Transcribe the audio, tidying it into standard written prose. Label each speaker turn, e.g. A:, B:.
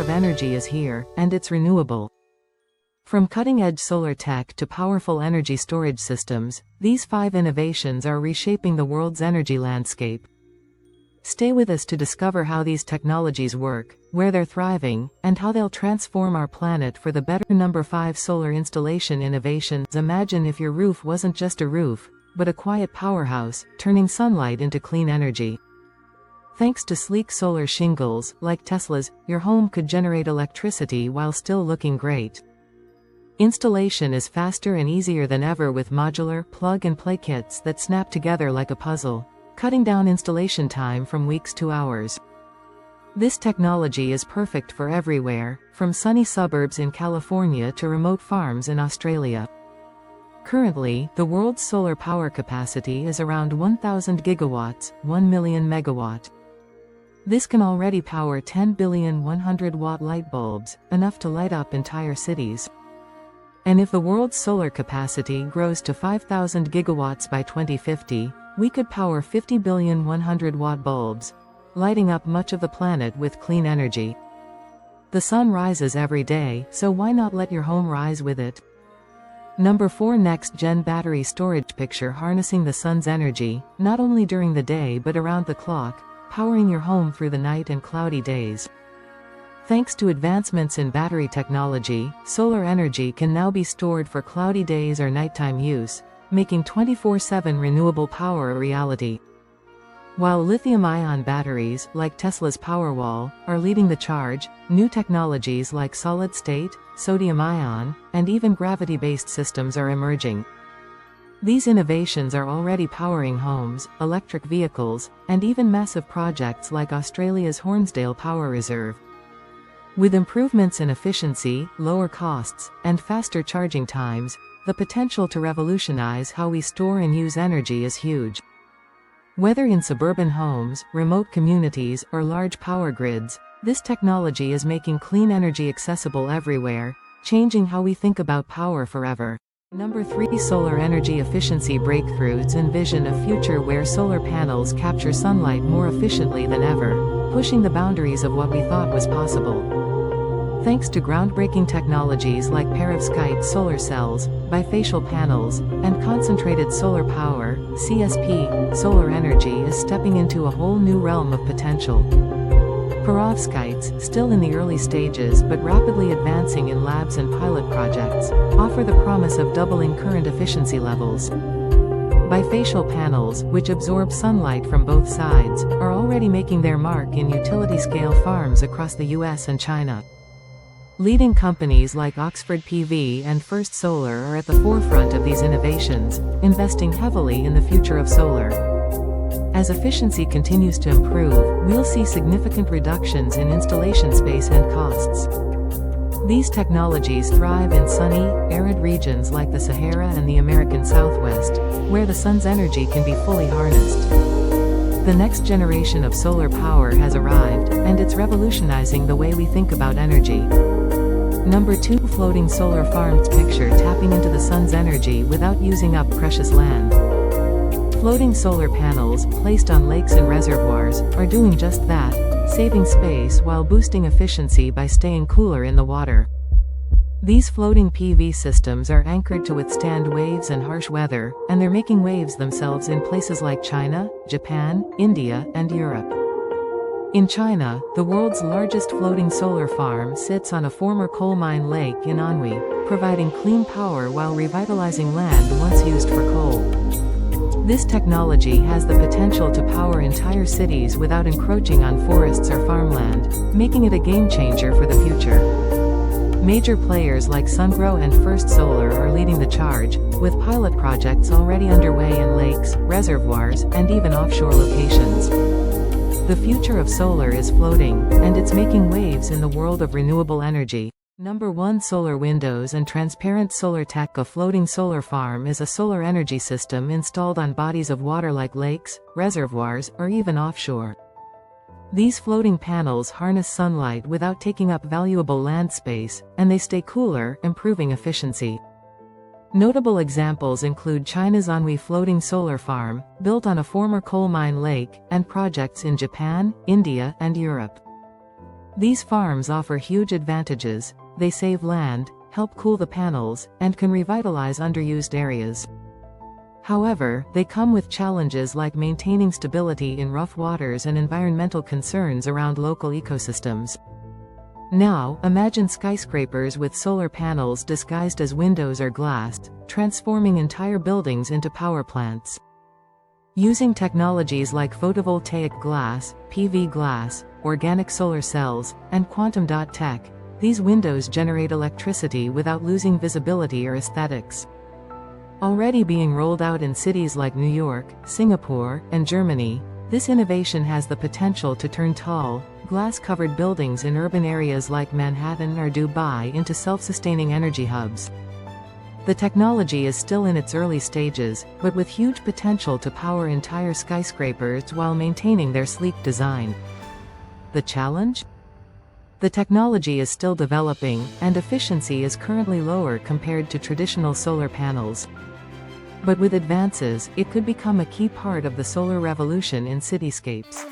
A: of energy is here, and it's renewable. From cutting-edge solar tech to powerful energy storage systems, these 5 innovations are reshaping the world's energy landscape. Stay with us to discover how these technologies work, where they're thriving, and how they'll transform our planet for the better. Number 5. Solar installation innovations. Imagine if your roof wasn't just a roof, but a quiet powerhouse, turning sunlight into clean energy. Thanks to sleek solar shingles, like Tesla's, your home could generate electricity while still looking great. Installation is faster and easier than ever with modular, plug-and-play kits that snap together like a puzzle, cutting down installation time from weeks to hours. This technology is perfect for everywhere, from sunny suburbs in California to remote farms in Australia. Currently, the world's solar power capacity is around 1,000 gigawatts, 1 million megawatt. This can already power 10 billion 100-watt light bulbs, enough to light up entire cities. And if the world's solar capacity grows to 5,000 gigawatts by 2050, we could power 50 billion 100-watt bulbs, lighting up much of the planet with clean energy. The sun rises every day, so why not let your home rise with it? Number 4. Next-gen battery storage. Picture harnessing the sun's energy, not only during the day but around the clock, powering your home through the night and cloudy days. Thanks to advancements in battery technology, solar energy can now be stored for cloudy days or nighttime use, making 24/7 renewable power a reality. While lithium-ion batteries, like Tesla's Powerwall, are leading the charge, new technologies like solid-state, sodium-ion, and even gravity-based systems are emerging. These innovations are already powering homes, electric vehicles, and even massive projects like Australia's Hornsdale Power Reserve. With improvements in efficiency, lower costs, and faster charging times, the potential to revolutionize how we store and use energy is huge. Whether in suburban homes, remote communities, or large power grids, this technology is making clean energy accessible everywhere, changing how we think about power forever. Number 3. Solar energy efficiency breakthroughs. Envision a future where solar panels capture sunlight more efficiently than ever, pushing the boundaries of what we thought was possible. Thanks to groundbreaking technologies like perovskite solar cells, bifacial panels, and concentrated solar power, CSP, solar energy is stepping into a whole new realm of potential. Perovskites, still in the early stages but rapidly advancing in labs and pilot projects, offer the promise of doubling current efficiency levels. Bifacial panels, which absorb sunlight from both sides, are already making their mark in utility-scale farms across the US and China. Leading companies like Oxford PV and First Solar are at the forefront of these innovations, investing heavily in the future of solar. As efficiency continues to improve, we'll see significant reductions in installation space and costs. These technologies thrive in sunny, arid regions like the Sahara and the American Southwest, where the sun's energy can be fully harnessed. The next generation of solar power has arrived, and it's revolutionizing the way we think about energy. Number 2. Floating solar farms. Picture tapping into the sun's energy without using up precious land. Floating solar panels, placed on lakes and reservoirs, are doing just that, saving space while boosting efficiency by staying cooler in the water. These floating PV systems are anchored to withstand waves and harsh weather, and they're making waves themselves in places like China, Japan, India, and Europe. In China, the world's largest floating solar farm sits on a former coal mine lake in Anhui, providing clean power while revitalizing land once used for coal. This technology has the potential to power entire cities without encroaching on forests or farmland, making it a game-changer for the future. Major players like Sungrow and First Solar are leading the charge, with pilot projects already underway in lakes, reservoirs, and even offshore locations. The future of solar is floating, and it's making waves in the world of renewable energy. Number 1. Solar windows and transparent solar tech. A floating solar farm is a solar energy system installed on bodies of water like lakes, reservoirs, or even offshore. These floating panels harness sunlight without taking up valuable land space, and they stay cooler, improving efficiency. Notable examples include China's Anhui floating solar farm, built on a former coal mine lake, and projects in Japan, India, and Europe. These farms offer huge advantages: they save land, help cool the panels, and can revitalize underused areas. However, they come with challenges like maintaining stability in rough waters and environmental concerns around local ecosystems. Now, imagine skyscrapers with solar panels disguised as windows or glass, transforming entire buildings into power plants. Using technologies like photovoltaic glass, PV glass, organic solar cells, and quantum dot tech, these windows generate electricity without losing visibility or aesthetics. Already being rolled out in cities like New York, Singapore, and Germany, this innovation has the potential to turn tall, glass-covered buildings in urban areas like Manhattan or Dubai into self-sustaining energy hubs. The technology is still in its early stages, but with huge potential to power entire skyscrapers while maintaining their sleek design. The challenge? The technology is still developing, and efficiency is currently lower compared to traditional solar panels. But with advances, it could become a key part of the solar revolution in cityscapes.